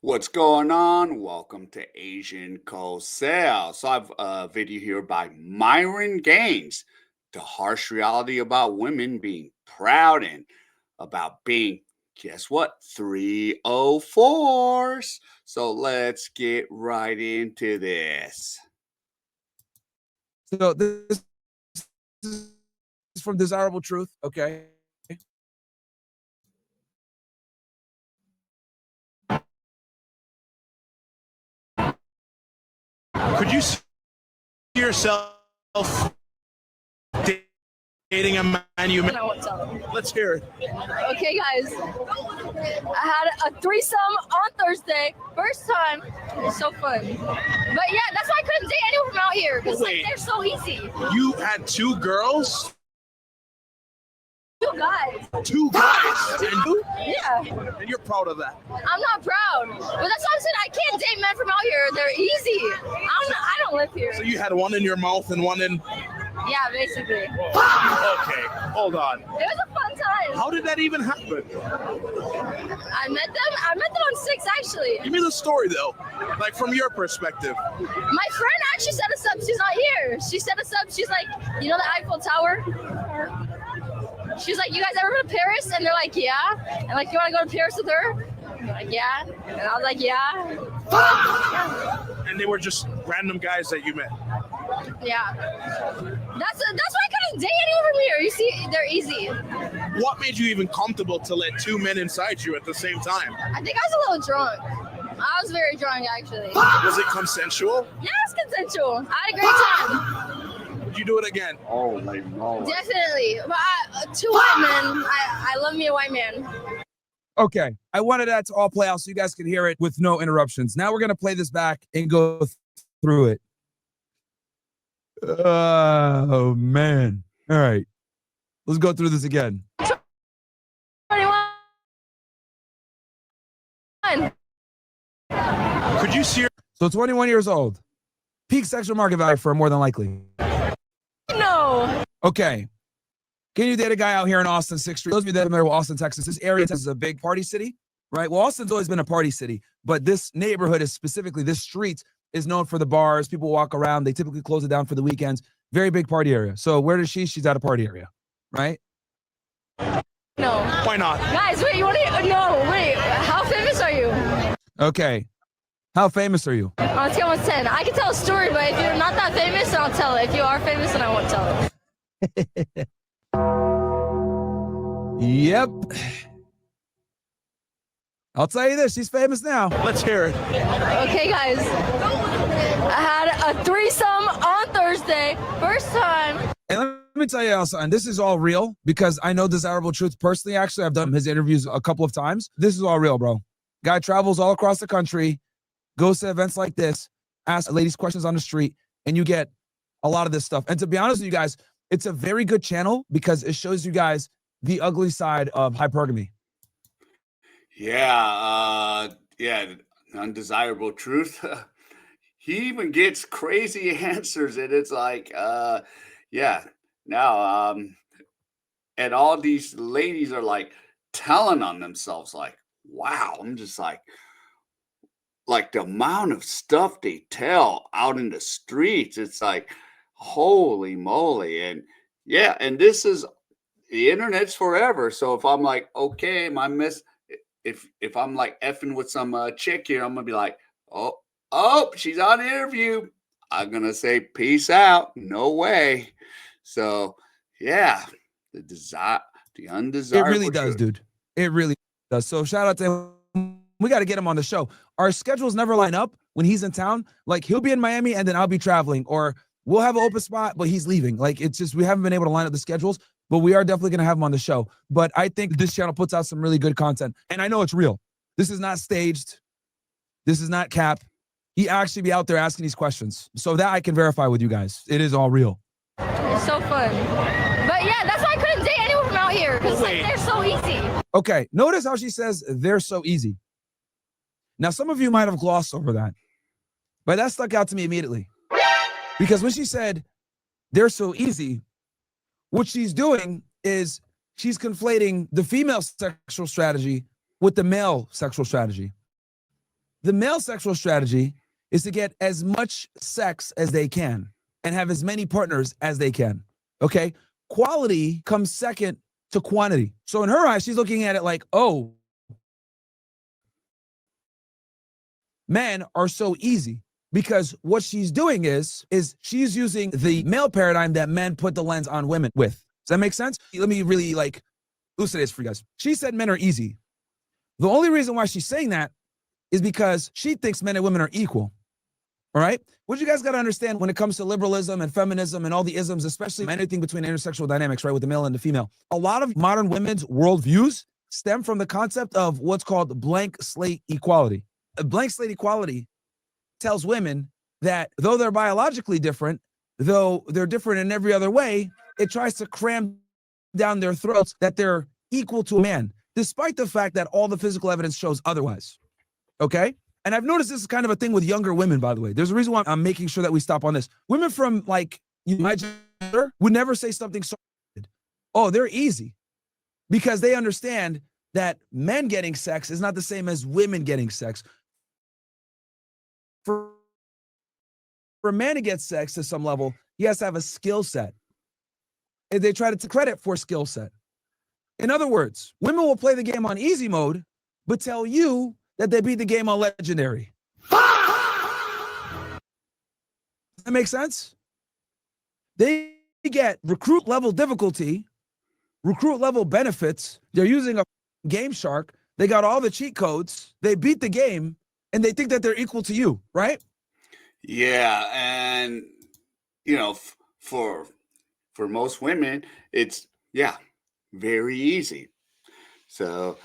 What's going on? Welcome to Asian Cosell. So I've a video here by Myron Gaines, the harsh reality about women being proud and about being, guess what, 304's. So let's get right into this. So this is from Desirable Truth, okay? Could you see yourself dating a man you met? I won't tell them. Let's hear it. Okay, guys. I had a threesome on Thursday. First time. It was so fun. But yeah, that's why I couldn't date anyone from out here because Wait. they're so easy. You had two girls? You guys. Two guys? And you? Yeah. And you're proud of that? I'm not proud. But that's why I'm saying I can't date men from out here. They're easy. I don't live here. So you had one in your mouth and one in... Yeah, basically. Okay, hold on. It was a fun time. How did that even happen? I met them on 6 actually. Give me the story though, like from your perspective. My friend actually set us up. She's not here. She set us up. She's like, you know the Eiffel Tower? She's like, you guys ever been to Paris? And they're like, yeah. And like, you want to go to Paris with her? I'm like, yeah. And I was like, yeah. And they were just random guys that you met. Yeah. That's why I couldn't date anyone from here. You see, they're easy. What made you even comfortable to let two men inside you at the same time? I think I was a little drunk. I was very drunk actually. Was it consensual? Yeah, it's consensual. I had a great time. Would you do it again? Oh my God. Definitely. But two white men. I love me a white man. Okay, I wanted that to all play out so you guys can hear it with no interruptions. Now we're going to play this back and go through it. Oh, man. All right, let's go through this again. 21. Could you see? So 21 years old. Peak sexual market value for more than likely. No. Okay. Can you date a guy out here in Austin, 6th Street? Those of you that are familiar with Austin, Texas, this area is a big party city, right? Well, Austin's always been a party city, but this neighborhood is specifically, this street is known for the bars. People walk around. They typically close it down for the weekends. Very big party area. So where does she? She's at a party area, right? No. Why not? Guys, wait, you want to? No, wait. How famous are you? Okay. How famous are you? On a scale of 10. I can tell a story, but if you're not that famous, then I'll tell it. If you are famous, then I won't tell it. Yep. I'll tell you this, she's famous now. Let's hear it. Okay, guys. I had a threesome on Thursday. First time. And let me tell you something, this is all real because I know Desirable Truth personally. Actually, I've done his interviews a couple of times. This is all real, bro. Guy travels all across the country, goes to events like this, asks ladies questions on the street, and you get a lot of this stuff. And to be honest with you guys, it's a very good channel because it shows you guys the ugly side of hypergamy. Yeah, undesirable truth. He even gets crazy answers, and it's like, yeah. Now, and all these ladies are like telling on themselves, like, wow. I'm just like the amount of stuff they tell out in the streets. It's like, holy moly. And yeah, and this is the internet's forever. So if I'm like, okay, if I'm like effing with some chick here, I'm gonna be like, oh, she's on interview. I'm gonna say peace out. No way. So yeah, the undesirable. It really does, dude. It really does. So shout out to him. We got to get him on the show. Our schedules never line up when he's in town. Like he'll be in Miami and then I'll be traveling, or we'll have an open spot, but he's leaving. Like it's just, we haven't been able to line up the schedules, but we are definitely going to have him on the show. But I think this channel puts out some really good content, and I know it's real. This is not staged. This is not cap. He actually be out there asking these questions. So that I can verify with you guys. It is all real. It's so fun. But yeah, that's why I couldn't date anyone from out here because like, they're so easy. Okay, notice how she says they're so easy. Now, some of you might have glossed over that, but that stuck out to me immediately. Because when she said they're so easy, what she's doing is she's conflating the female sexual strategy with the male sexual strategy. The male sexual strategy is to get as much sex as they can and have as many partners as they can. Okay. Quality comes second to quantity. So in her eyes, she's looking at it like, oh, men are so easy, because what she's doing is she's using the male paradigm that men put the lens on women with. Does that make sense? Let me really like elucidate this for you guys. She said men are easy. The only reason why she's saying that is because she thinks men and women are equal. All right. What you guys got to understand when it comes to liberalism and feminism and all the isms, especially anything between intersexual dynamics, right, with the male and the female, a lot of modern women's worldviews stem from the concept of what's called blank slate equality. A blank slate equality tells women that though they're biologically different, though they're different in every other way, it tries to cram down their throats that they're equal to a man, despite the fact that all the physical evidence shows otherwise. Okay. And I've noticed this is kind of a thing with younger women, by the way. There's a reason why I'm making sure that we stop on this. Women from like my gender would never say something so, oh, they're easy, because they understand that men getting sex is not the same as women getting sex. For a man to get sex to some level, he has to have a skill set. And they try to credit for skill set. In other words, women will play the game on easy mode, but tell you that they beat the game on legendary. Does that make sense? They get recruit level difficulty, recruit level benefits. They're using a game shark. They got all the cheat codes. They beat the game, and they think that they're equal to you, right? Yeah, and for most women, it's very easy. So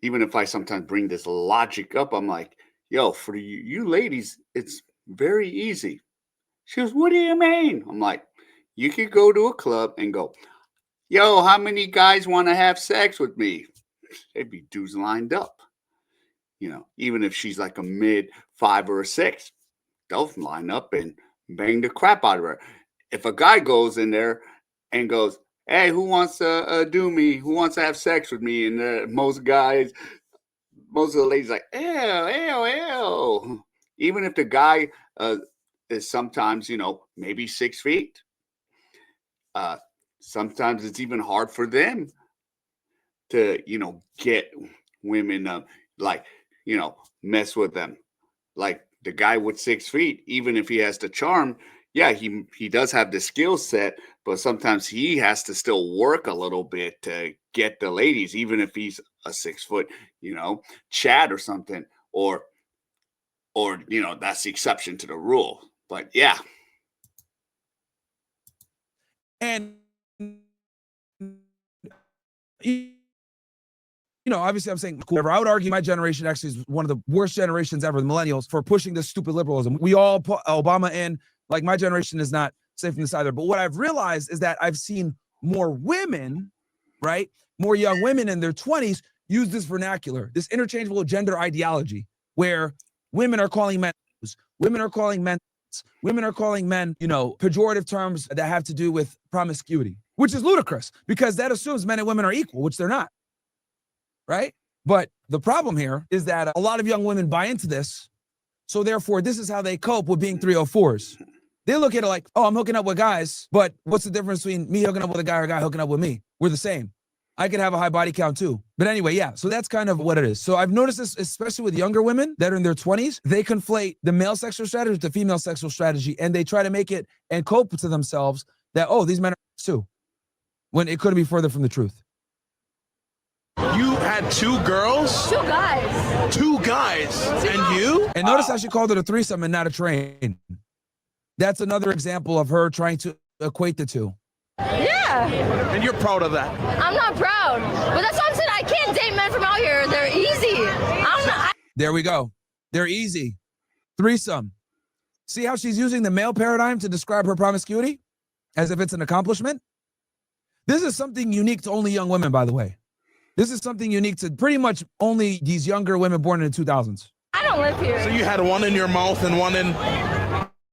even if I sometimes bring this logic up, I'm like, yo, for you ladies, it's very easy. She goes, what do you mean? I'm like, you could go to a club and go, yo, how many guys want to have sex with me? There'd be dudes lined up. Even if she's like a mid 5 or a 6, they'll line up and bang the crap out of her. If a guy goes in there and goes, hey, who wants to do me? Who wants to have sex with me? And most of the ladies like, ew, ew, ew. Even if the guy is sometimes, maybe 6 feet. Sometimes it's even hard for them to, get women, mess with them. Like the guy with 6 feet, even if he has the charm, he does have the skill set, but sometimes he has to still work a little bit to get the ladies, even if he's a 6 foot, Chad or something, or that's the exception to the rule. But yeah. And obviously I'm saying whoever. I would argue my generation actually is one of the worst generations ever, the millennials, for pushing this stupid liberalism. We all put Obama in. Like, my generation is not safe from this either. But what I've realized is that I've seen more women, right? More young women in their 20s use this vernacular, this interchangeable gender ideology, where women are calling men, women are calling men, women are calling men, pejorative terms that have to do with promiscuity, which is ludicrous because that assumes men and women are equal, which they're not. Right? But the problem here is that a lot of young women buy into this. So therefore, this is how they cope with being 304's. They look at it like, oh, I'm hooking up with guys, but what's the difference between me hooking up with a guy or a guy hooking up with me? We're the same. I could have a high body count too. But anyway, so that's kind of what it is. So I've noticed this, especially with younger women that are in their 20s, they conflate the male sexual strategy with the female sexual strategy, and they try to make it and cope to themselves that, oh, these men are too, when it couldn't be further from the truth. You had 2 girls? 2 guys. 2 guys? And you? And notice how she called it a threesome and not a train. That's another example of her trying to equate the two. Yeah. And you're proud of that? I'm not proud. But that's what I'm saying. I can't date men from out here. They're easy. I'm not. There we go. They're easy. Threesome. See how she's using the male paradigm to describe her promiscuity? As if it's an accomplishment? This is something unique to only young women, by the way. This is something unique to pretty much only these younger women born in the 2000s. I don't live here. So you had one in your mouth and one in...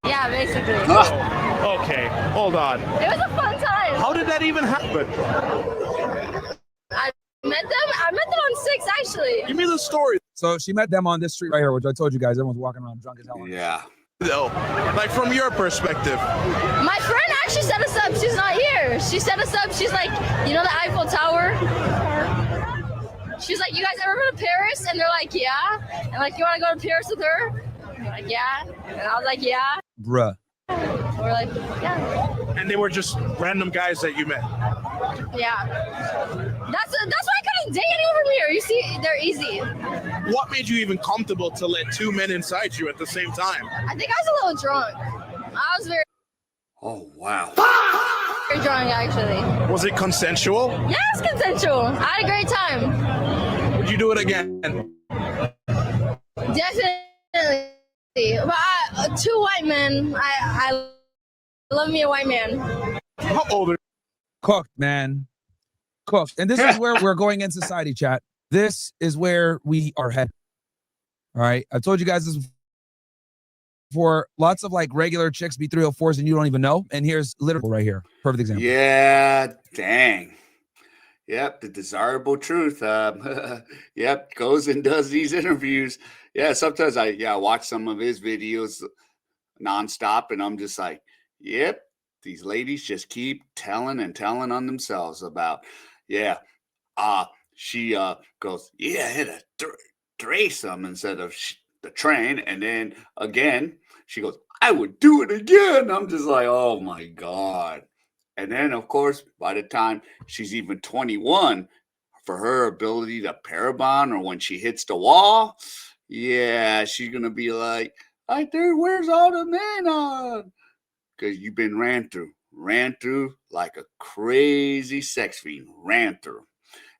Yeah, basically. Okay, hold on. It was a fun time. How did that even happen? I met them on 6, actually. Give me the story. So she met them on this street right here, which I told you guys, everyone's walking around drunk as hell. Yeah. Though, like from your perspective. My friend actually set us up. She's not here. She set us up. She's like, you know the Eiffel Tower? She's like, you guys ever go to Paris? And they're like, yeah. And like, you want to go to Paris with her? And they're like, yeah. And I was like, yeah. Bruh. We're like, yeah. And they were just random guys that you met. Yeah. That's why I couldn't date anyone from here. You see, they're easy. What made you even comfortable to let two men inside you at the same time? I think I was a little drunk. I was very, Oh, wow. very drunk, actually. Was it consensual? Yeah, it was consensual. I had a great time. Would you do it again? Definitely. But two white men. I love me a white man. How old are Cooked, man. Cooked. And this is where we're going in society, chat. This is where we are headed. All right. I've told you guys this before. Lots of like regular chicks be 304's and you don't even know. And here's literally right here. Perfect example. Yeah, dang. Yep, the desirable truth. Yep, goes and does these interviews. Yeah, sometimes I watch some of his videos nonstop, and I'm just like, yep, these ladies just keep telling and telling on themselves about, yeah, she goes, yeah, I had a threesome instead of the train, and then again she goes, I would do it again. I'm just like, oh my god. And then, of course, by the time she's even 21, for her ability to parabon or when she hits the wall, yeah, she's going to be like, dude, where's all the men on? Because you've been ran through like a crazy sex fiend, ran through.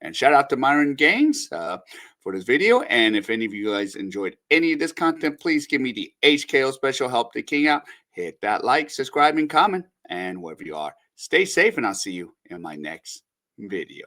And shout out to Myron Gaines for this video. And if any of you guys enjoyed any of this content, please give me the HKO special, help the king out. Hit that like, subscribe, and comment. And wherever you are, stay safe, and I'll see you in my next video.